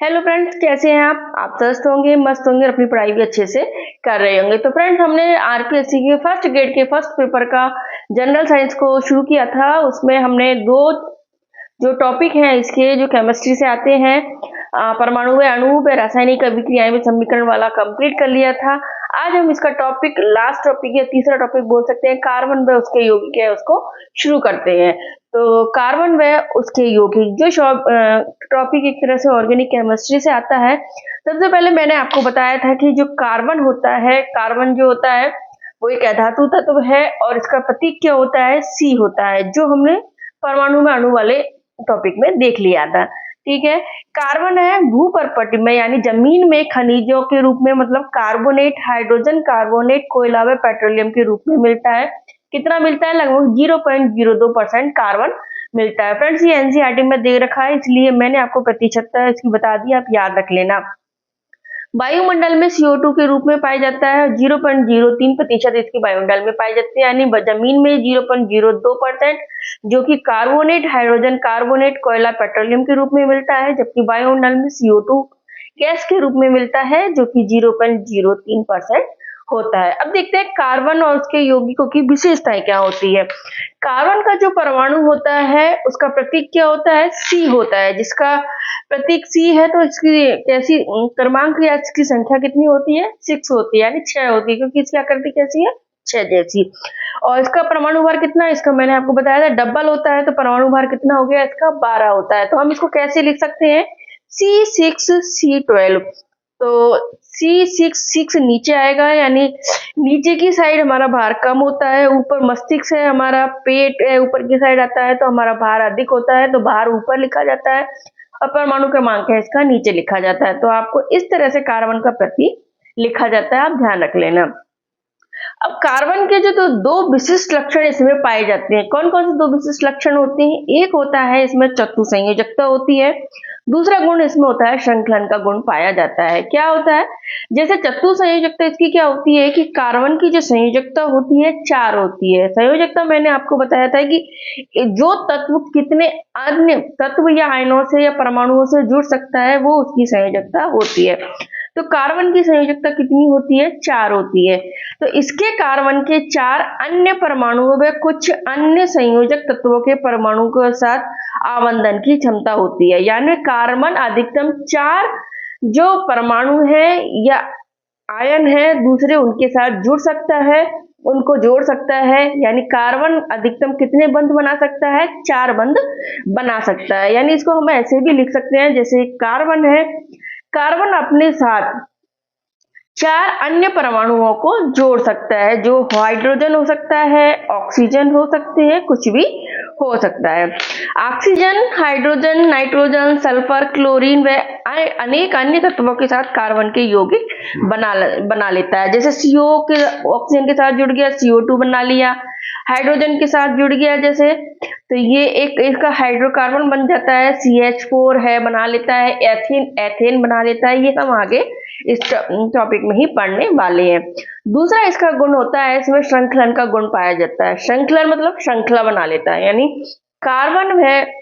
Hello friends, कैसे हैं आप स्वस्थ होंगे, मस्त होंगे और अपनी पढ़ाई भी अच्छे से कर रहे होंगे। तो फ्रेंड्स, हमने आरपीएससी के फर्स्ट ग्रेड के फर्स्ट पेपर का जनरल साइंस को शुरू किया था। उसमें हमने दो जो टॉपिक हैं इसके जो केमिस्ट्री से आते हैं, परमाणु व अणु व रासायनिक अभिक्रियाएं में समीकरण वाला कंप्लीट कर लिया था। आज हम इसका टॉपिक लास्ट टॉपिक या तीसरा टॉपिक बोल सकते हैं, कार्बन व उसके यौगिक है, उसको शुरू करते हैं। तो कार्बन व उसके यौगिक जो टॉपिक एक तरह से ऑर्गेनिक केमिस्ट्री से आता है। सबसे पहले मैंने आपको बताया था कि जो कार्बन होता है, कार्बन जो होता है वो एक अधातु तत्व है और इसका प्रतीक क्या होता है, सी होता है, जो हमने परमाणु में अणु वाले टॉपिक में देख लिया था। ठीक है, कार्बन है भूपर्पट में यानी जमीन में खनिजों के रूप में, मतलब कार्बोनेट, हाइड्रोजन कार्बोनेट, कोयला व पेट्रोलियम के रूप में मिलता है। कितना मिलता है? लगभग 0.02% कार्बन मिलता है। फ्रेंड्स, ये एनसीईआरटी में दे रखा है, इसलिए मैंने आपको प्रतिशतता इसकी बता दी, आप याद रख लेना। वायुमंडल में CO2 के रूप में पाया जाता है, 0.03% इसकी वायुमंडल में पाई जाती है, यानी जमीन में 0.02%, जो कि कार्बोनेट, हाइड्रोजन कार्बोनेट, कोयला पेट्रोलियम के रूप में मिलता है, जबकि वायुमंडल में CO2 गैस के रूप में मिलता है, जो कि 0.03% होता है। अब देखते हैं कार्बन और उसके यौगिकों की विशेषताएं क्या होती है। कार्बन का जो परमाणु होता है उसका प्रतीक क्या होता है? C होता है। जिसका प्रतीक C है तो इसकी कैसी क्रमांक या इसकी संख्या कितनी होती है? 6 होती है, यानी 6 होती है, क्योंकि इसकी आकृति कैसी है? 6 जैसी। और इसका परमाणु भार कितना है? इसका मैंने आपको बताया था, डबल होता है, तो परमाणु भार कितना हो गया इसका? 12 होता है। तो हम इसको कैसे लिख सकते हैं? C6C12। तो C6 नीचे आएगा, यानी नीचे की साइड हमारा भार कम होता है, ऊपर मस्तिष्क है, हमारा पेट है, ऊपर की साइड आता है तो हमारा भार अधिक होता है, तो भार ऊपर लिखा जाता है और परमाणु क्रमांक है इसका नीचे लिखा जाता है। तो आपको इस तरह से कार्बन का प्रतीक लिखा जाता है, आप ध्यान रख लेना। अब कार्बन के जो तो दो विशिष्ट लक्षण इसमें पाए जाते हैं। कौन कौन से दो विशिष्ट लक्षण होते हैं? एक होता है इसमें चतु संयोजकता होती है, दूसरा गुण इसमें होता है श्रृंखलन का गुण पाया जाता है। क्या होता है? जैसे चतु संयोजकता इसकी क्या होती है कि कार्बन की जो संयोजकता होती है 4 होती है। संयोजकता मैंने आपको बताया था कि जो तत्व कितने अन्य तत्व या आयनों से या परमाणुओं से जुड़ सकता है वो उसकी संयोजकता होती है। तो कार्बन की संयोजकता कितनी होती है? 4 होती है। तो इसके कार्बन के 4 अन्य परमाणुओं में कुछ अन्य संयोजक तत्वों के परमाणु के साथ आबंधन की क्षमता होती है, यानी कार्बन अधिकतम 4 जो परमाणु है या आयन है दूसरे उनके साथ जुड़ सकता है, उनको जोड़ सकता है। यानी कार्बन अधिकतम कितने बंध बना सकता है? 4 बंध बना सकता है। यानी इसको हम ऐसे भी लिख सकते हैं, जैसे कार्बन है, कार्बन अपने साथ 4 अन्य परमाणुओं को जोड़ सकता है, जो हाइड्रोजन हो सकता है, ऑक्सीजन हो सकते हैं, कुछ भी हो सकता है। Oxygen, hydrogen, nitrogen, sulphur, chlorine व अनेक अन्य तत्वों के साथ कार्बन के यौगिक बना लेता है। जैसे CO के ऑक्सीजन के साथ जुड़ गया, CO2 बना लिया, हाइड्रोजन के साथ जुड़ गया जैसे, तो ये एक इसका हाइड्रोकार्बन बन जाता है, CH4 है बना लेता है, एथेन बना लेता है। ये हम आगे इस टॉपिक में ही पढ़ने वाले हैं। दूसरा इसका गुण होता है, इसमें श्रृंखलन का गुण पाया जाता है। श्रृंखलन मतलब श्रृंखला बना लेता है, यानी कार्बन है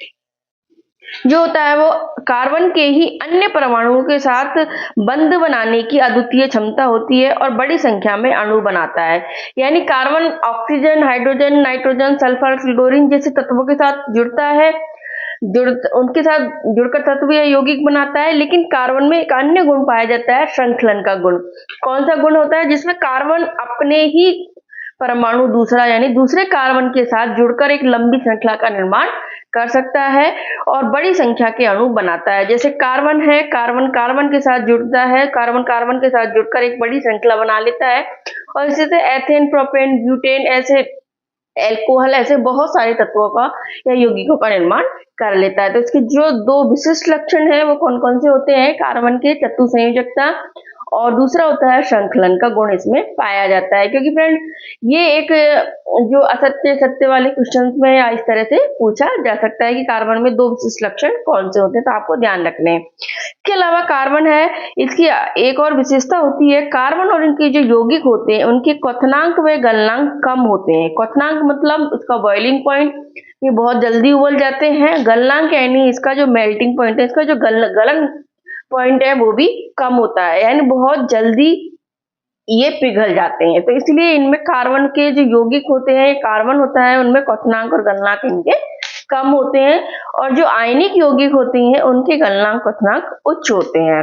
जो होता है वो कार्बन के ही अन्य परमाणुओं के साथ बंध बनाने की अद्वितीय क्षमता होती है और बड़ी संख्या में अणु बनाता है। यानी carbon oxygen, hydrogen, nitrogen, sulphur, chlorine जैसे तत्वों के साथ जुड़ता है, उनके साथ जुड़कर तत्व या यौगिक बनाता है। लेकिन कार्बन में एक अन्य गुण पाया जाता है, श्रृंखलन का गुण। कौन सा गुण होता है? जिसमें कार्बन अपने ही परमाणु दूसरा यानी दूसरे कार्बन के साथ जुड़कर एक लंबी श्रृंखला का निर्माण कर सकता है और बड़ी संख्या के अणु बनाता है। जैसे कार्बन है, कार्बन कार्बन के साथ जुड़ता है, कार्बन कार्बन के साथ जुड़कर एक बड़ी श्रृंखला बना लेता है और इसी से एथेन, प्रोपेन, ब्यूटेन, ऐसे एल्कोहल, ऐसे बहुत सारे तत्वों का या यौगिकों का निर्माण कर लेता है। तो इसके जो दो विशिष्ट लक्षण है वो कौन कौन से होते हैं? कार्बन के चतु संयोजकता और दूसरा होता है श्रृंखलन का गुण इसमें पाया जाता है। क्योंकि फ्रेंड ये एक जो असत्य सत्य वाले क्वेश्चन में या इस तरह से पूछा जा सकता है कि कार्बन में दो विशिष्ट लक्षण कौन से होते हैं, तो आपको ध्यान रखने हैं। इसके अलावा कार्बन है, इसकी एक और विशेषता होती है, कार्बन और इनके जो यौगिक होते हैं उनके क्वथनांक व गलनांक कम होते हैं। क्वथनांक मतलब उसका बॉइलिंग पॉइंट, ये बहुत जल्दी उबल जाते हैं। गलनांक यानी इसका जो मेल्टिंग पॉइंट है, इसका जो गलन पॉइंट है वो भी कम होता है, यानी बहुत जल्दी ये पिघल जाते हैं। तो इसलिए इनमें कार्बन के जो यौगिक होते हैं, कार्बन होता है, उनमें क्वथनांक और गलनांक इनके कम होते हैं, और जो आयनिक यौगिक होते हैं उनके गलनांक क्वथनांक उच्च होते हैं।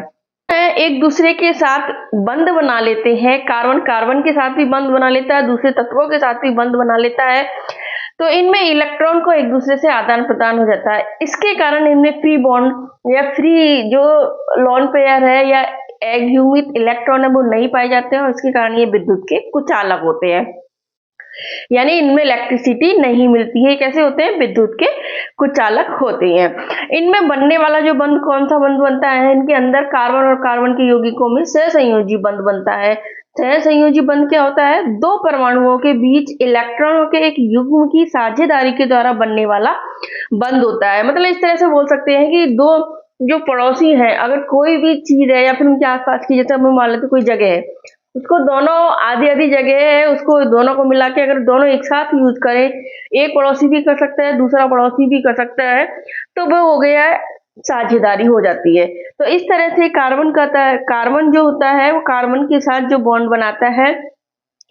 एक दूसरे के साथ बंध बना लेते हैं, कार्बन कार्बन के साथ भी बंध बना लेता है, दूसरे तत्वों के साथ भी बंध बना लेता है, तो इनमें इलेक्ट्रॉन को एक दूसरे से आदान प्रदान हो जाता है। इसके कारण इनमें फ्री बॉन्ड या फ्री जो लोन पेयर है या एकध्रुवित इलेक्ट्रॉन है वो नहीं पाए जाते हैं, और इसके कारण ये विद्युत के कुचालक होते हैं, यानी इनमें इलेक्ट्रिसिटी नहीं मिलती है। कैसे होते हैं? विद्युत के कुचालक होते हैं। इनमें बनने वाला जो बंध कौन सा बंध बनता है? इनके अंदर कार्बन और कार्बन के यौगिकों में सहसंयोजी बंध बनता है। सहसंयोजी बंध क्या होता है? दो परमाणुओं के बीच इलेक्ट्रॉनों के एक युग्म की साझेदारी के द्वारा बनने वाला बंध होता है। मतलब इस तरह से बोल सकते हैं कि दो जो पड़ोसी हैं, अगर कोई भी चीज है या फिर उनके आसपास की, जैसे हम मान लेते कोई जगह है, उसको दोनों आधी आधी जगह है, उसको दोनों को मिला के अगर दोनों एक साथ यूज करें, एक पड़ोसी भी कर सकता है, दूसरा पड़ोसी भी कर सकता है, तो वो हो गया है साझेदारी हो जाती है। तो इस तरह से कार्बन जो होता है वो कार्बन के साथ जो बॉन्ड बनाता है,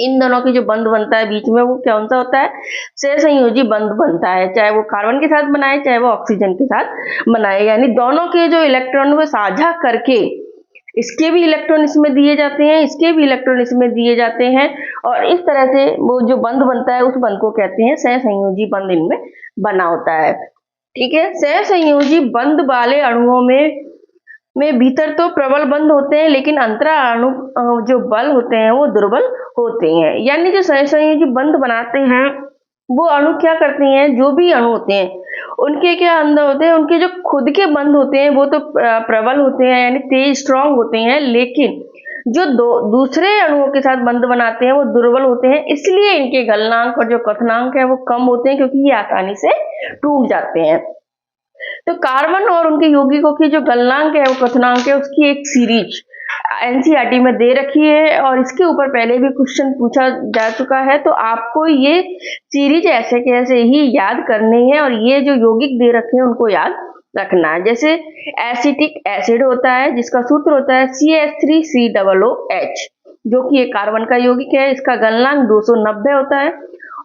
इन दोनों की जो बंध बनता है बीच में, वो कौन सा होता है? सहसंयोजी बंध बनता है, चाहे वो कार्बन के साथ बनाए चाहे वो ऑक्सीजन के साथ बनाए, यानी दोनों के जो इलेक्ट्रॉन वो साझा करके, इसके भी इलेक्ट्रॉन इसमें दिए जाते हैं, इसके भी इलेक्ट्रॉन इसमें दिए जाते हैं, और इस तरह से वो जो बंध बनता है उस बंध को कहते हैं सहसंयोजी बंध इनमें बना होता है। ठीक है, सहसंयोजी बंध वाले अणुओं में भीतर तो प्रबल बंध होते हैं, लेकिन अंतरा अणु जो बल होते हैं वो दुर्बल होते हैं। यानी जो सहसंयोजी बंध बनाते हैं वो अणु क्या करते हैं? जो भी अणु होते हैं उनके क्या अंदर होते हैं, उनके जो खुद के बंध होते हैं वो तो प्रबल होते हैं, यानी तेज स्ट्रांग होते हैं, लेकिन जो दूसरे अणुओं के साथ बंध बनाते हैं वो दुर्बल होते हैं। इसलिए इनके गलनांक और जो क्वथनांक है वो कम होते हैं, क्योंकि ये आसानी से टूट जाते हैं। तो कार्बन और उनके यौगिकों की जो गलनांक है वो क्वथनांक है, उसकी एक सीरीज एनसीईआरटी में दे रखी है, और इसके ऊपर पहले भी क्वेश्चन पूछा जा चुका है, तो आपको ये सीरीज ऐसे कैसे ही याद करनी है, और ये जो यौगिक दे रखे हैं उनको याद रखना है। जैसे एसिटिक एसिड होता है जिसका सूत्र होता है CH3COOH, जो कि एक कार्बन का यौगिक है, इसका गलनांक 290 होता है,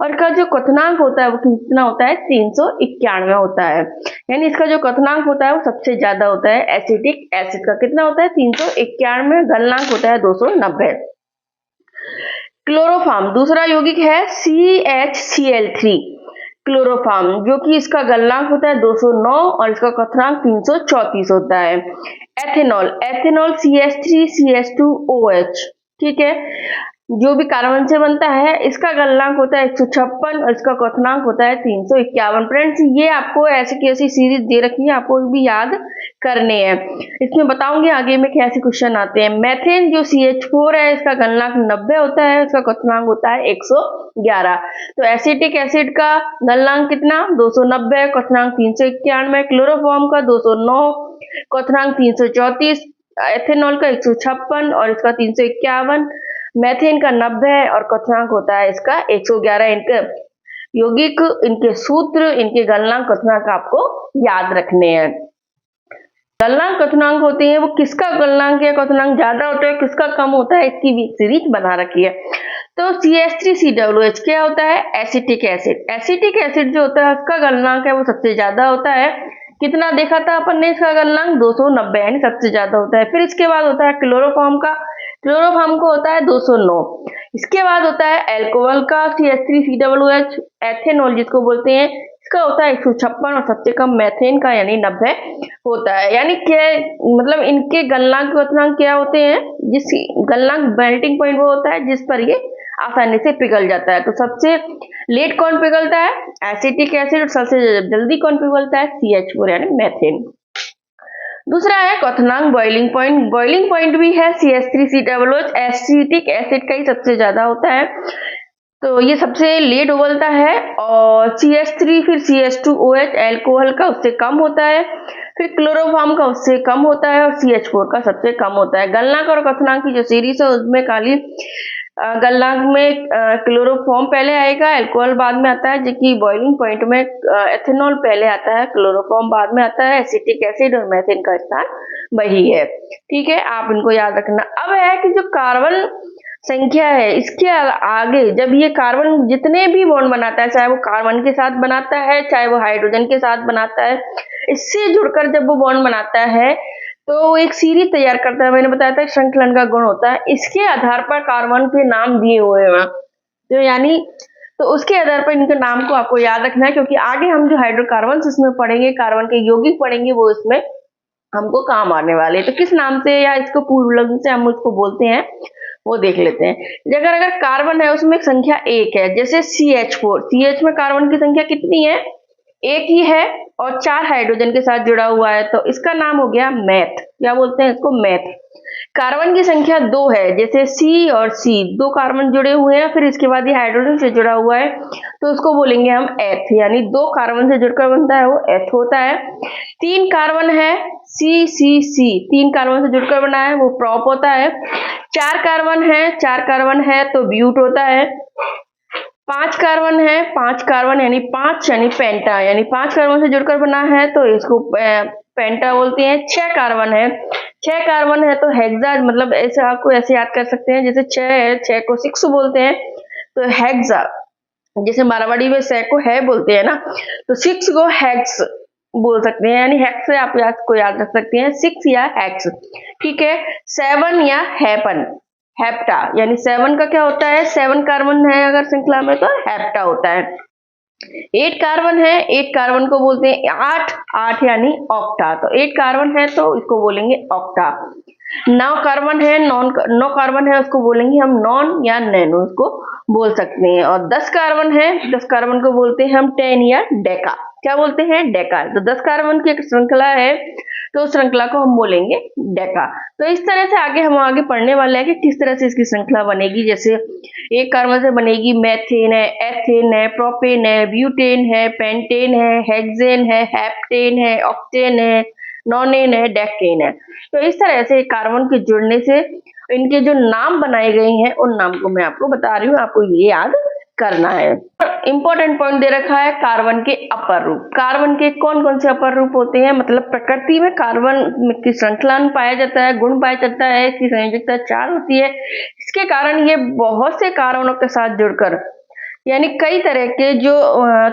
और इसका जो क्वथनांक होता है वो कितना होता है? 391 होता है, यानी इसका जो क्वथनांक होता है वो सबसे ज्यादा होता है। एसिटिक एसिड का कितना होता है? 391, गलनांक होता है 290। क्लोरोफॉर्म दूसरा यौगिक है CHCl3 क्लोरोफॉर्म, जो कि इसका गलनांक होता है 209 और इसका क्वथनांक 334 होता है। एथेनॉल CH3CH2OH, ठीक है, जो भी कार्बन से बनता है, इसका गलनांक होता है 156 और इसका क्वथनांक होता है 351। फ्रेंड्स, ये आपको ऐसी की ऐसी सीरीज दे रखी है, आपको भी याद करने हैं। इसमें बताऊंगी आगे में कैसे क्वेश्चन आते हैं। मेथेन जो CH4 है, इसका गलनांक 90 होता है, इसका क्वथनांक होता है 111। तो एसिटिक एसिड का गलनांक कितना? 290, क्वथनांक 391। क्लोरोफॉर्म का 209, क्वथनांक 334। एथेनॉल का 156 और इसका 351। मेथेन का 90 और क्वथनांक होता है इसका 111। इनके यौगिक, इनके सूत्र, इनके गलनांक क्वथनांक आपको याद रखने हैं। गलनांक क्वथनांक होते हैं वो किसका गलनांक या क्वथनांक ज्यादा होता है, किसका कम होता है, इसकी भी सीरीज बना रखी है। तो CH3COOH क्या होता है? Acetic acid. एसिटिक एसिड जो होता है उसका गलनांक है वो सबसे ज्यादा होता है। कितना देखा था अपन ने? इसका गलनांक 290, यानी सबसे ज्यादा होता है। फिर इसके बाद होता है क्लोरोफॉर्म का, क्लोरोफॉर्म को होता है 209। इसके बाद होता है एल्कोहल का CH3COOH। एथेनॉल जिसको बोलते हैं, इसका होता है 156 और सबसे कम मेथेन का यानी 90 होता है। यानी क्या मतलब इनके गलनांक क्वथनांक क्या होते हैं? जिस गलनांक मेल्टिंग पॉइंट वो होता है जिस पर ये आसानी से पिघल जाता है। तो सबसे लेट कौन पिघलता है? Acetic acid. और सबसे जल्दी कौन पिघलता है? CH4 यानी मेथेन। दूसरा है क्वथनांक बॉइलिंग पॉइंट। बॉइलिंग पॉइंट भी है CH3COOH। एसिटिक एसिड का ही सबसे ज्यादा होता है, तो ये सबसे लेट उबलता है। और CH3 फिर CH2OH एल्कोहल का उससे कम होता है, फिर क्लोरोफॉर्म का उससे कम होता है और CH4 का सबसे कम होता है। गलनांक और क्वथनांक की जो सीरीज है उसमें खाली गलनांक में क्लोरोफॉर्म पहले आएगा, अल्कोहल बाद में आता है, जबकि बॉइलिंग पॉइंट में एथेनॉल पहले आता है, क्लोरोफॉर्म बाद में आता है, एसिटिक एसिड और मीथेन का स्थान वही है। ठीक है, आप इनको याद रखना। अब है कि जो कार्बन संख्या है, इसके आगे जब ये कार्बन जितने भी बॉन्ड बनाता है, चाहे वो कार्बन के साथ बनाता है, चाहे वो हाइड्रोजन के साथ बनाता है, इससे जुड़कर जब वो बॉन्ड बनाता है तो वो एक सीरीज तैयार करता है। मैंने बताया था श्रृंखलन का गुण होता है। इसके आधार पर कार्बन के नाम दिए हुए हैं, तो यानी तो उसके आधार पर इनके नाम को आपको याद रखना है, क्योंकि आगे हम जो हाइड्रोकार्बन इसमें पढ़ेंगे, कार्बन के यौगिक पढ़ेंगे, वो इसमें हमको काम आने वाले। तो किस नाम से या इसको पूर्व लग्न से हम उसको बोलते हैं वो देख लेते हैं। अगर कार्बन है उसमें संख्या एक है, जैसे CH4, CH में कार्बन की संख्या कितनी है? एक ही है और 4 हाइड्रोजन के साथ जुड़ा हुआ है, तो इसका नाम हो गया मैथ। क्या बोलते हैं इसको? मैथ। कार्बन की संख्या 2 है, जैसे C और C, 2 कार्बन जुड़े हुए हैं, फिर इसके बाद ये हाइड्रोजन से जुड़ा हुआ है, तो उसको बोलेंगे हम एथ, यानी 2 कार्बन से जुड़कर बनता है वो एथ होता है। 3 कार्बन है, CCC, 3 कार्बन से जुड़कर बना है वो प्रोप होता है। 4 कार्बन है तो ब्यूट होता है। 5 कार्बन है, 5 कार्बन यानी 5 यानी पेंटा, यानी 5 कार्बन से जुड़कर बना है तो इसको पेंटा बोलते हैं। 6 कार्बन है, 6 कार्बन है तो हेक्सा, मतलब ऐसे आपको ऐसे याद कर सकते हैं, जैसे 6 है, 6 को 6 बोलते हैं, तो हेक्सा, जैसे मारवाड़ी में 6 को है बोलते हैं ना, तो 6 को हेक्स बोल सकते हैं, यानी हेक्स से आप याद रख सकते हैं, 6 या हेक्स। ठीक है। 7 या हेपन, हेप्टा, यानी 7 का क्या होता है? 7 कार्बन है अगर श्रृंखला में तो हेप्टा होता है। 8 कार्बन है, 8 कार्बन को बोलते हैं 8 यानी ऑक्टा, तो 8 कार्बन है तो इसको बोलेंगे ऑक्टा। 9 कार्बन है, 9 कार्बन है, उसको बोलेंगे हम नॉन या नैनो, उसको बोल सकते हैं। और 10 कार्बन है, 10 कार्बन को बोलते हैं हम 10 या डेका। क्या बोलते हैं? डेका। तो 10 कार्बन की एक श्रृंखला है तो उस श्रृंखला को हम बोलेंगे डेका। तो इस तरह से हम आगे पढ़ने वाले हैं कि किस तरह से इसकी श्रृंखला बनेगी। जैसे एक कार्बन से बनेगी मेथेन है, एथेन है, प्रोपेन है, ब्यूटेन है, पेंटेन है, हेक्सेन है, हेप्टेन है, ऑक्टेन है, नॉनेन है, डेकेन है। तो इस तरह से कार्बन के जुड़ने से इनके जो नाम बनाए गए हैं उन नाम को मैं आपको बता रही हूँ, आपको ये याद करना है। इंपॉर्टेंट पॉइंट दे रखा है कार्बन के अपर रूप। कार्बन के कौन कौन से अपर रूप होते हैं? मतलब प्रकृति में कार्बन की श्रृंखला में पाया जाता है, गुण पाया जाता है, इसकी संयोजकता 4 होती है। इसके कारण ये बहुत से कार्बनों के साथ जुड़कर यानी कई तरह के जो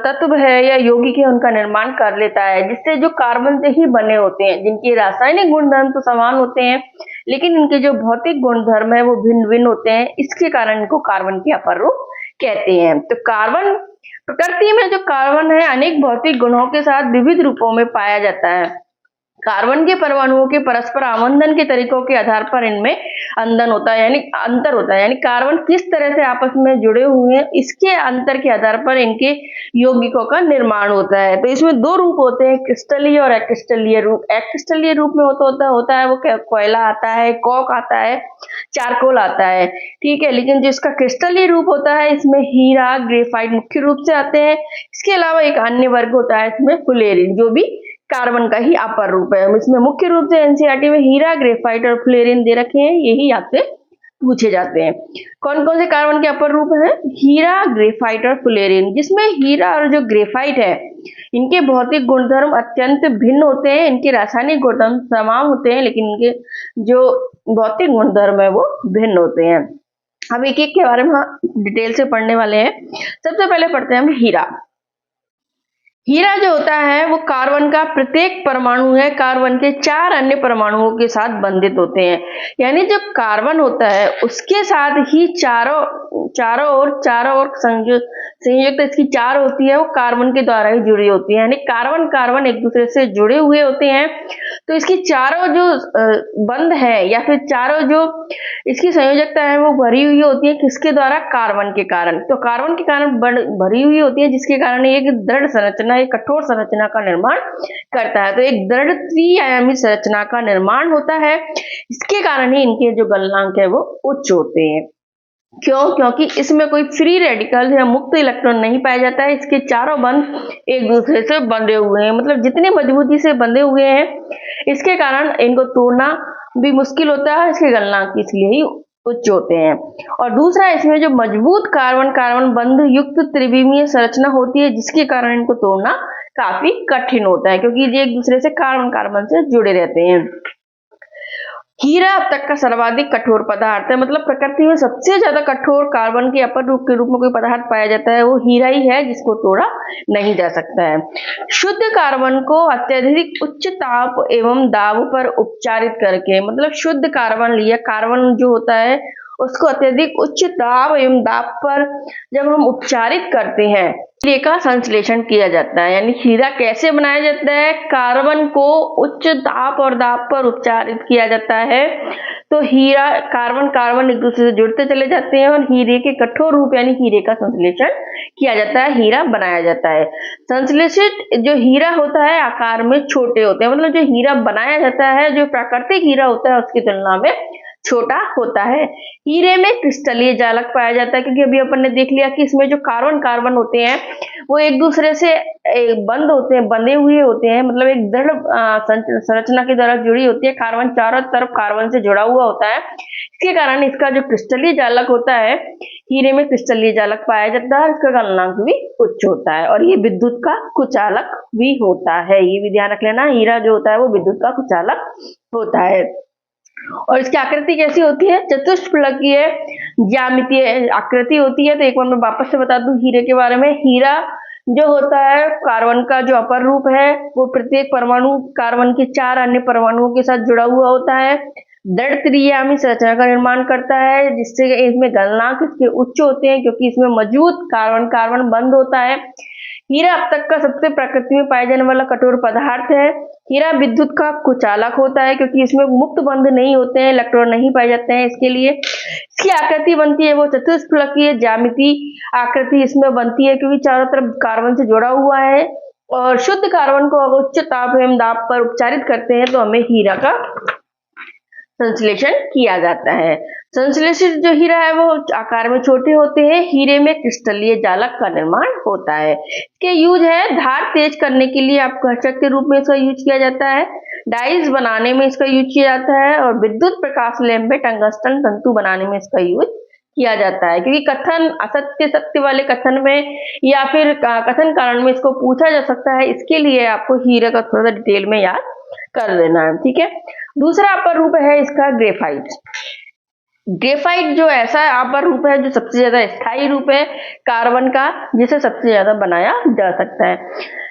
तत्व है या यौगिक है उनका निर्माण कर लेता है, जिससे जो कार्बन से ही बने होते हैं, जिनके रासायनिक गुणधर्म तो समान होते हैं लेकिन इनके जो भौतिक गुणधर्म है वो भिन्न भिन्न होते हैं। इसके कारण इनको कार्बन के अपर रूप कहते हैं। तो कार्बन, प्रकृति में जो कार्बन है अनेक भौतिक गुणों के साथ विविध रूपों में पाया जाता है। कार्बन के परमाणुओं के परस्पर आबंधन के तरीकों के आधार पर इनमें अंदन होता है, यानी अंतर होता है, यानी कार्बन किस तरह से आपस में जुड़े हुए हैं इसके अंतर के आधार पर इनके यौगिकों का निर्माण होता है। तो इसमें 2 रूप होते हैं, क्रिस्टलीय और एक्रिस्टलीय रूप। एक्रिस्टलीय रूप में होता है वो कोयला आता है, कॉक आता है, चारकोल आता है। ठीक है। लेकिन जिसका क्रिस्टलीय रूप होता है इसमें हीरा, ग्रेफाइट मुख्य रूप से आते हैं। इसके अलावा एक अन्य वर्ग होता है इसमें फ्लोरीन, जो भी कार्बन का ही अपर रूप है। इसमें मुख्य रूप से एनसीईआरटी में हीरा, ग्रेफाइट और फ्लोरीन दे रखे हैं, यही आपसे पूछे जाते हैं। कौन कौन से कार्बन के अपर रूप हैं? हीरा, ग्रेफाइट और फ्लोरीन। जिसमें हीरा और जो ग्रेफाइट है इनके भौतिक गुणधर्म अत्यंत भिन्न होते हैं, इनके रासायनिक गुणधर्म समान होते हैं लेकिन इनके जो भौतिक गुणधर्म है वो भिन्न होते हैं। अब एक एक के बारे में डिटेल से पढ़ने वाले हैं। सबसे पहले पढ़ते हैं हम हीरा। हीरा जो होता है वो कार्बन का प्रत्येक परमाणु है कार्बन के 4 अन्य परमाणुओं के साथ बंधित होते हैं, यानी जो कार्बन होता है उसके साथ ही चारों ओर संयुक्त इसकी 4 होती है, वो कार्बन के द्वारा ही जुड़ी होती है, यानी कार्बन एक दूसरे से जुड़े हुए होते हैं। तो इसकी चारों जो बंध है या फिर चारों जो इसकी संयोजकता है वो भरी हुई होती है, किसके द्वारा? कार्बन के कारण। तो कार्बन के कारण भरी हुई होती है, जिसके कारण एक दृढ़ संरचना, एक कठोर संरचना का निर्माण करता है। तो एक दृढ़ त्रिआयामी संरचना का निर्माण होता है, इसके कारण ही इनके जो गलनांक है वो उच्च होते हैं। क्यों? क्योंकि इसमें कोई फ्री रेडिकल या मुक्त इलेक्ट्रॉन नहीं पाया जाता है। इसके चारों बंध एक दूसरे से बंधे हुए हैं, मतलब जितने मजबूती से बंधे हुए हैं इसके कारण इनको तोड़ना भी मुश्किल होता है, इसके गलनांक इसलिए ही उच्च होते हैं। और दूसरा, इसमें जो मजबूत कार्बन कार्बन बंध युक्त त्रिविमीय संरचना होती है, जिसके कारण इनको तोड़ना काफी कठिन होता है, क्योंकि ये एक दूसरे से कार्बन कार्बन से जुड़े रहते हैं। हीरा अब तक का सर्वाधिक कठोर पदार्थ है, मतलब प्रकृति में सबसे ज्यादा कठोर कार्बन के अपर रूप के रूप में कोई पदार्थ पाया जाता है वो हीरा ही है, जिसको तोड़ा नहीं जा सकता है। शुद्ध कार्बन को अत्यधिक उच्च ताप एवं दाब पर उपचारित करके, मतलब शुद्ध कार्बन लिया, कार्बन जो होता है उसको अत्यधिक उच्च दाब एवं दाब पर जब हम उपचारित करते हैं, हीरे का संश्लेषण किया जाता है। यानी हीरा कैसे बनाया जाता है? कार्बन को उच्च ताप और दाब पर उपचारित किया जाता है, तो हीरा कार्बन कार्बन एक दूसरे से जुड़ते चले जाते हैं और हीरे के कठोर रूप यानी हीरे का संश्लेषण किया जाता है, हीरा बनाया जाता है। संश्लेषित जो हीरा होता है आकार में छोटे होते हैं, मतलब जो हीरा बनाया जाता है जो प्राकृतिक हीरा होता है उसकी तुलना में छोटा होता है। हीरे में क्रिस्टलीय जालक पाया जाता है, क्योंकि अभी अपन ने देख लिया कि इसमें जो कार्बन कार्बन होते हैं वो एक दूसरे से बंद होते हैं, बंधे हुए होते हैं, मतलब एक दृढ़ संरचना के द्वारा जुड़ी होती है। कार्बन चारों तरफ कार्बन से जुड़ा हुआ होता है, इसके कारण इसका जो क्रिस्टलीय जालक होता है, हीरे में क्रिस्टलीय जालक पाया जाता है, इसका गलनांक भी उच्च होता है। और ये विद्युत का कुचालक भी होता है, ये भी ध्यान रख लेना, हीरा जो होता है वो विद्युत का कुचालक होता है। और इसकी आकृति कैसी होती है? चतुष्फलकीय ज्यामितीय आकृति होती है। तो एक बार मैं वापस से बता दूं हीरे के बारे में। हीरा जो होता है, कार्बन का जो अपर रूप है वो प्रत्येक परमाणु कार्बन के 4 अन्य परमाणुओं के साथ जुड़ा हुआ होता है, दृढ़ त्रियामी संरचना का निर्माण करता है, जिससे इसमें गलनांक इसके उच्च होते हैं, क्योंकि इसमें मौजूद कार्बन कार्बन बंध होता है। हीरा अब तक का सबसे प्रकृति में पाए जाने वाला कठोर पदार्थ है। हीरा विद्युत का कुचालक होता है, क्योंकि इसमें मुक्त बंध नहीं होते हैं, इलेक्ट्रॉन नहीं पाए जाते हैं। इसके लिए इसकी आकृति बनती है वो चतुष्फलकीय ज्यामिति आकृति इसमें बनती है, क्योंकि चारों तरफ कार्बन से जुड़ा हुआ है। और शुद्ध कार्बन को अगर उच्च ताप एवं दाब पर उपचारित करते हैं तो हमें हीरा का संश्लेषण किया जाता है। संश्लेषित जो हीरा है वो आकार में छोटे होते हैं। हीरे में क्रिस्टलीय जालक का निर्माण होता है। इसके यूज है धार तेज करने के लिए, आपको कर्षक के रूप में इसका यूज किया जाता है, डाइज बनाने में इसका यूज किया जाता है, और विद्युत प्रकाश लैंप में टंगस्टन तंतु बनाने में इसका यूज किया जाता है। क्योंकि कथन असत्य सत्य वाले कथन में या फिर कथन कारण में इसको पूछा जा सकता है, इसके लिए आपको हीरे का थोड़ा सा डिटेल में याद कर लेना है, ठीक है। दूसरा अपर रूप है इसका ग्रेफाइट। ग्रेफाइट जो ऐसा अपर रूप है जो सबसे ज्यादा स्थायी रूप है कार्बन का, जिसे सबसे ज्यादा बनाया जा सकता है।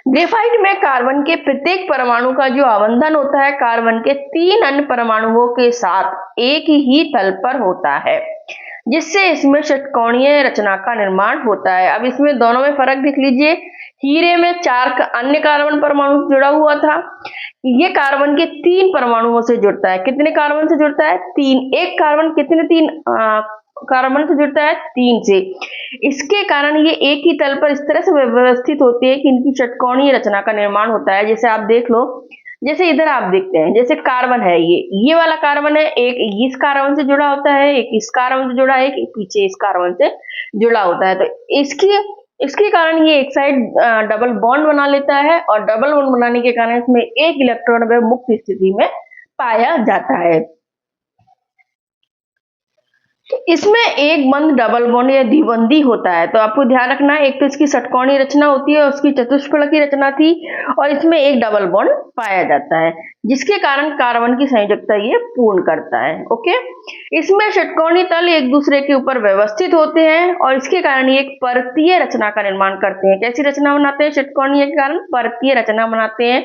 ग्रेफाइट में कार्बन के प्रत्येक परमाणु का जो आबंधन होता है कार्बन के 3 अन्य परमाणुओं के साथ एक ही तल पर होता है, जिससे इसमें षटकोणीय रचना का निर्माण होता है। अब इसमें दोनों में फर्क देख लीजिए। हीरे में 4 अन्य कार्बन परमाणु जुड़ा हुआ था, ये कार्बन के 3 परमाणुओं से जुड़ता है। कितने कार्बन से जुड़ता है? 3। एक कार्बन कितने 3 कार्बन से जुड़ता है? 3 से। इसके कारण ये एक ही तल पर इस तरह से व्यवस्थित होते हैं कि इनकी षटकोणीय रचना का निर्माण होता है। जैसे आप देख लो, जैसे इधर आप देखते हैं, जैसे कार्बन है, ये वाला कार्बन है, एक इस कार्बन से जुड़ा होता है, एक इस कार्बन से जुड़ा है, एक पीछे इस कार्बन से जुड़ा होता है। तो इसके कारण ये एक साइड डबल बॉन्ड बना लेता है, और डबल बॉन्ड बनाने के कारण इसमें एक इलेक्ट्रॉन वह मुक्त स्थिति में पाया जाता है। इसमें एक बंध डबल बॉन्ड या द्विबंधी होता है। तो आपको ध्यान रखना है, एक तो इसकी षटकोणीय रचना होती है, उसकी चतुष्फलकीय रचना थी, और इसमें एक डबल बॉन्ड पाया जाता है, जिसके कारण कार्बन की संयोजकता ये पूर्ण करता है। ओके, इसमें षटकोणीय तल एक दूसरे के ऊपर व्यवस्थित होते हैं, और इसके कारण ये एक परतीय रचना का निर्माण करते हैं। कैसी रचना बनाते हैं? षटकोणीय के कारण परतीय रचना बनाते हैं,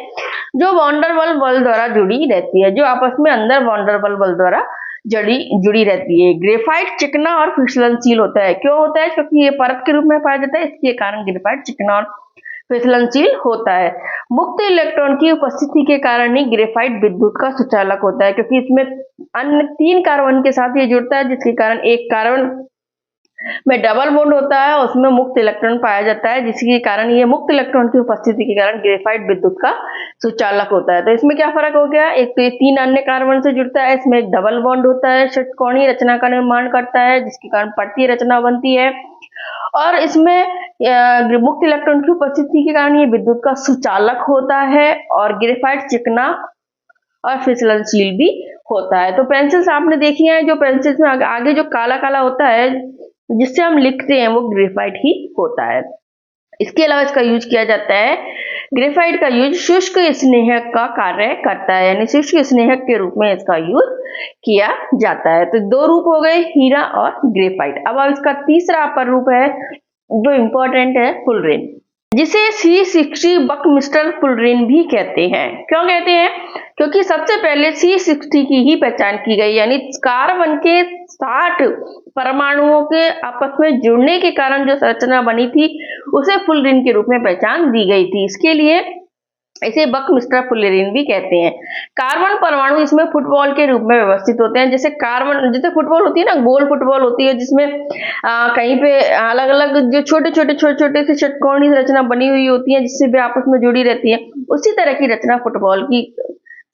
जो वॉन्डरवॉल बल द्वारा जुड़ी रहती है, जो आपस में अंदर वॉन्डरवॉल बल द्वारा जुड़ी रहती है। ग्रेफाइट चिकना और फिसलनशील होता है। क्यों होता है? क्योंकि ये परत के रूप में पाया जाता है, इसके कारण ग्रेफाइट चिकना और फिसलनशील होता है। मुक्त इलेक्ट्रॉन की उपस्थिति के कारण ही ग्रेफाइट विद्युत का सुचालक होता है, क्योंकि इसमें अन्य 3 कार्बन के साथ ये जुड़ता है, जिसके कारण एक कार्बन में डबल बॉन्ड होता है, उसमें मुक्त इलेक्ट्रॉन पाया जाता है, जिसके कारण ये मुक्त इलेक्ट्रॉन की उपस्थिति के कारण ग्रेफाइट विद्युत का सुचालक होता है। तो इसमें क्या फर्क हो गया? एक तो ये 3 अन्य कार्बन से जुड़ता है, इसमें एक डबल बॉन्ड होता है, षटकोणीय रचना का निर्माण करता है, जिसके कारण परतीय रचना बनती है, और इसमें मुक्त इलेक्ट्रॉन की उपस्थिति के कारण ये विद्युत का सुचालक होता है, और ग्रेफाइट चिकना और फिसलनशील भी होता है। तो पेंसिल्स आपने देखी हैं, जो पेंसिल्स में आगे जो काला काला होता है जिससे हम लिखते हैं, वो ग्रेफाइट ही होता है। इसके अलावा इसका यूज किया जाता है, ग्रेफाइट का यूज शुष्क स्नेहक का कार्य करता है, यानी शुष्क स्नेहक के रूप में इसका यूज किया जाता है। तो दो रूप हो गए, हीरा और ग्रेफाइट। अब इसका तीसरा अपर रूप है जो इम्पोर्टेंट है, फुलरेन, जिसे C60 बकमिस्टर फुलरेन भी कहते हैं। क्यों कहते हैं? क्योंकि सबसे पहले C60 की ही पहचान की गई, यानी कार्बन के 60 परमाणुओं के आपस में जुड़ने के कारण जो संरचना बनी थी उसे फुलरेन के रूप में पहचान दी गई थी। इसके लिए इसे बकमिस्टर फुलरेन भी कहते हैं। कार्बन परमाणु इसमें फुटबॉल के रूप में व्यवस्थित होते हैं। जैसे जैसे फुटबॉल होती है ना, गोल फुटबॉल होती है, जिसमें कहीं पे अलग अलग जो छोटे छोटे से षटकोणीय रचना बनी हुई होती है, जिससे वे आपस में जुड़ी रहती है, उसी तरह की रचना फुटबॉल की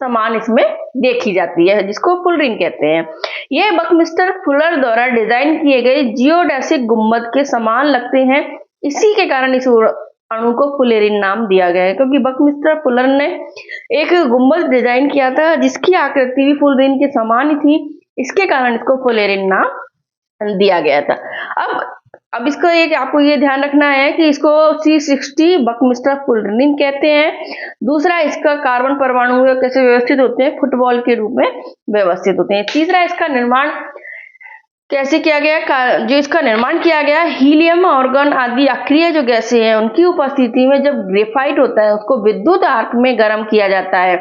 समान इसमें देखी जाती है, जिसको फुलरेन कहते हैं। ये बकमिस्टर फुलर द्वारा डिजाइन किए गए जियोडेसिक गुंबद के समान लगते हैं, इसी के कारण इस अणु को फुलेरिन नाम दिया गया है, क्योंकि बकमिस्टर फुलर ने एक गुंबद डिजाइन किया था जिसकी आकृति भी फुलरेन के समान ही थी, इसके कारण इसको फुलेरिन नाम दिया गया था। अब इसको आपको ये ध्यान रखना है कि इसको C60 बकमिस्टर फुलरेन कहते हैं। दूसरा, इसका कार्बन परमाणु कैसे व्यवस्थित होते हैं, फुटबॉल के रूप में व्यवस्थित होते हैं। तीसरा, इसका निर्माण कैसे किया गया, जो इसका निर्माण किया गया, हीलियम, आर्गन आदि अक्रिय जो गैसें हैं उनकी उपस्थिति में जब ग्रेफाइट होता है उसको विद्युत आर्क में गर्म किया जाता है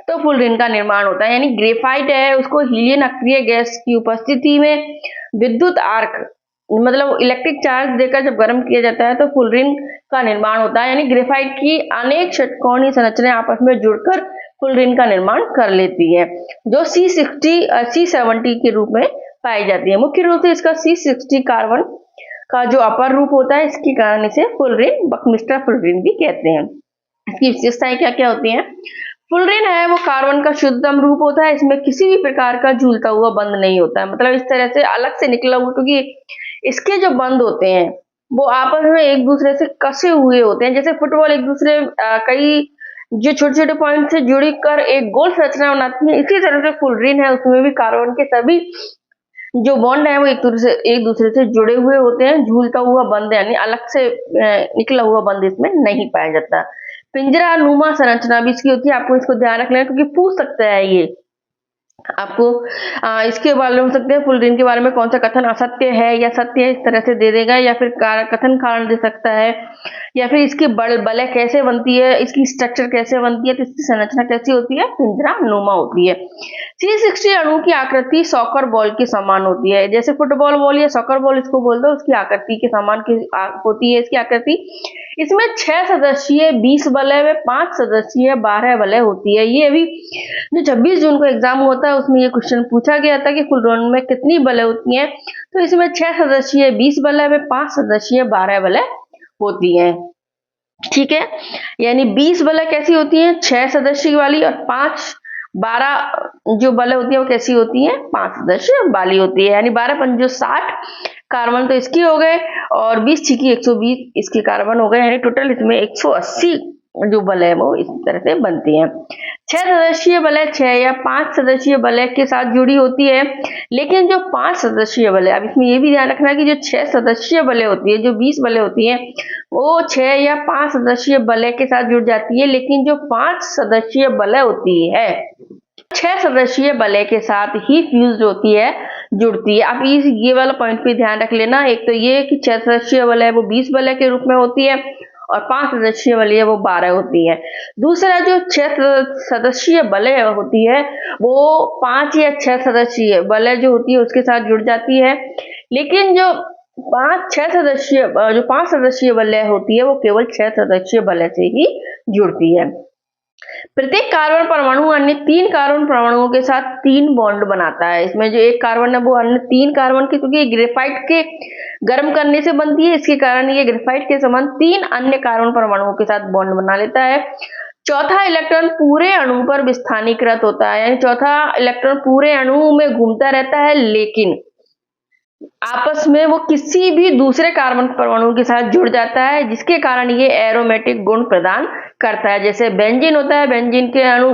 तो फुलरेन का निर्माण होता है। यानी ग्रेफाइट है, उसको हीलियम अक्रिय गैस की उपस्थिति में विद्युत आर्क मतलब इलेक्ट्रिक चार्ज देकर जब गर्म किया जाता है तो फुलरेन का निर्माण होता है। यानी ग्रेफाइट की अनेक षटकोणीय संरचनाएं आपस में जुड़कर फुलरेन का निर्माण कर लेती है, जो C70 के रूप में पाई जाती है। मुख्य रूप से इसका C60 कार्बन का जो अपर रूप होता है, इसके कारण इसे फुलरेन, बकमिस्टर फुलरेन भी कहते हैं। इसकी विशेषताएं क्या क्या होती हैं? फुलरेन है वो कार्बन का शुद्धतम रूप होता है, इसमें किसी भी प्रकार का झूलता हुआ बंध नहीं होता है, मतलब इस तरह से अलग से निकला हुआ, क्योंकि इसके जो बंध होते हैं वो आपस में एक दूसरे से कसे हुए होते हैं। जैसे फुटबॉल एक दूसरे कई जो छोटे छोटे पॉइंट से जुड़ी कर एक गोल संरचना बनाती है, इसी तरह से फुलरेन है, उसमें भी कार्बन के सभी जो बॉन्ड है वो एक दूसरे से जुड़े हुए होते हैं। झूलता हुआ बंध यानी अलग से निकला हुआ बंध इसमें नहीं पाया जाता। पिंजरा नुमा संरचना भी इसकी होती है, आपको इसको ध्यान रखना है, क्योंकि पूछ सकता है ये आपको इसके बारे में हो सकते हैं फुलरेन के बारे में कौन सा कथन असत्य है या सत्य है, इस तरह से दे देगा, या फिर कथन कारण दे सकता है, या फिर इसकी बलय कैसे बनती है, इसकी स्ट्रक्चर कैसे बनती है, तो इसकी संरचना कैसी होती है, पिंजरा नुमा होती है। C60 अणु की आकृति सॉकर बॉल के समान होती है। जैसे फुटबॉल बॉल या सॉकर बॉल इसको बोल दो, उसकी आकृति के समान होती है इसकी आकृति। इसमें 6 सदस्यीय 20 वलय में 5 सदस्यीय 12 वलय होती है। ये अभी जो 26 जून को एग्जाम होता है उसमें ये क्वेश्चन पूछा गया था कि फुलरेन में कितनी वलय होती हैं, तो इसमें 6 सदस्यीय 20 वलय में 5 सदस्यीय 12 वलय होती है। ठीक है, यानी 20 वलय कैसी होती है, 6 सदस्य वाली, और 12 जो वलय होती है वो कैसी होती है, 5 सदस्य वाली होती है। यानी 12 पंजो 60 कार्बन तो इसकी हो गए, और 20 छिकी 120 इसके कार्बन हो गए, यानी टोटल इसमें 180 जो वलय वो इस तरह से बनती हैं। 6 सदस्यीय वलय 6 या 5 सदस्यीय वलय के साथ जुड़ी होती है, लेकिन जो 5 सदस्यीय वलय, अब इसमें ये भी ध्यान रखना कि जो 6 सदस्यीय वलय होती है, जो 20 वलय होती है, वो 6 या 5 सदस्यीय वलय के साथ जुड़ जाती है, लेकिन जो 5 सदस्यीय वलय होती है 6 सदस्यीय वलय के साथ ही फ्यूज होती है, जुड़ती है। आप ये वाला पॉइंट पे ध्यान रख लेना, एक तो ये कि 6 सदस्यीय वलय वो 20 वलय के रूप में होती है, और 5 सदस्यीय वलय वो 12 होती है। दूसरा, जो 6 सदस्यीय वलय होती है वो 5 या 6 सदस्यीय वलय जो होती है उसके साथ जुड़ जाती है, लेकिन जो 5 सदस्यीय वलय होती है वो केवल 6 सदस्यीय वलय से ही जुड़ती है। प्रत्येक कार्बन परमाणु अन्य 3 कार्बन परमाणुओं के साथ 3 बॉन्ड बनाता है। इसमें जो एक कार्बन है वो अन्य 3 कार्बन के, क्योंकि ग्रेफाइट के गर्म करने से बनती है, इसके कारण ये ग्रेफाइट के समान 3 अन्य कार्बन परमाणुओं के साथ बॉन्ड बना लेता है। चौथा इलेक्ट्रॉन पूरे अणु पर विस्थानीकृत होता है, यानी चौथा इलेक्ट्रॉन पूरे अणु में घूमता रहता है, लेकिन आपस में वो किसी भी दूसरे कार्बन परमाणु के साथ जुड़ जाता है, जिसके कारण ये एरोमेटिक गुण प्रदान करता है। जैसे बेंजीन होता है, बेंजीन के अणु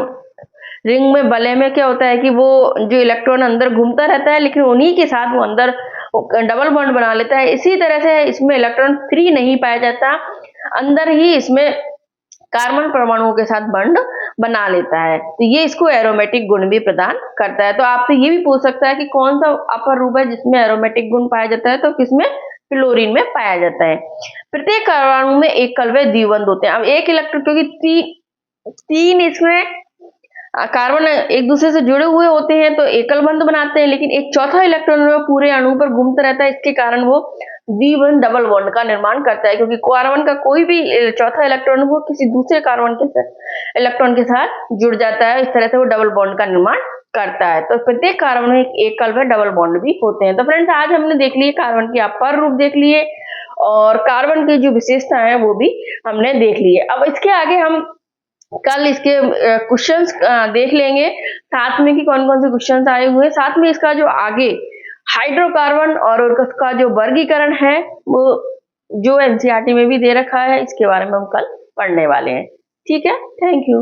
रिंग में वलय में क्या होता है कि वो जो इलेक्ट्रॉन अंदर घूमता रहता है, लेकिन उन्हीं के साथ वो अंदर डबल बॉन्ड बना लेता है। इसी तरह से इसमें इलेक्ट्रॉन फ्री नहीं पाया जाता, अंदर ही इसमें कार्बन परमाणुओं के साथ बॉन्ड बना लेता है। तो ये इसको एरोमेटिक गुण भी प्रदान करता है। तो आपसे ये भी पूछ सकता है कि कौन सा अपर रूप है जिसमें एरोमेटिक गुण पाया जाता है, तो किसमें, फ्लोरीन में पाया जाता है। प्रत्येक परमाणु में एकल व द्विबंध होते हैं। अब एक इलेक्ट्रॉन, क्योंकि तीन इसमें कार्बन एक दूसरे से जुड़े हुए होते हैं तो एकल बंध बनाते हैं, लेकिन एक चौथा इलेक्ट्रॉन पूरे अणु पर घूमता रहता है, इसके कारण वो द्विबंध डबल बॉन्ड का निर्माण करता है, क्योंकि कार्बन का कोई भी चौथा इलेक्ट्रॉन वो किसी दूसरे कार्बन के साथ इलेक्ट्रॉन के साथ जुड़ जाता है, इस तरह से वो डबल बॉन्ड का निर्माण करता है। तो प्रत्येक कार्बन में एकल व डबल बॉन्ड भी होते हैं। तो फ्रेंड्स, आज हमने देख लिए कार्बन के अपर रूप देख लिए और कार्बन की जो विशेषता है वो भी हमने देख लिए। अब इसके आगे हम कल इसके क्वेश्चंस देख लेंगे साथ में कि कौन कौन से क्वेश्चंस आए हुए हैं, साथ में इसका जो आगे हाइड्रोकार्बन और उसका जो वर्गीकरण है वो जो एनसीईआरटी में भी दे रखा है, इसके बारे में हम कल पढ़ने वाले हैं। ठीक है, थैंक यू।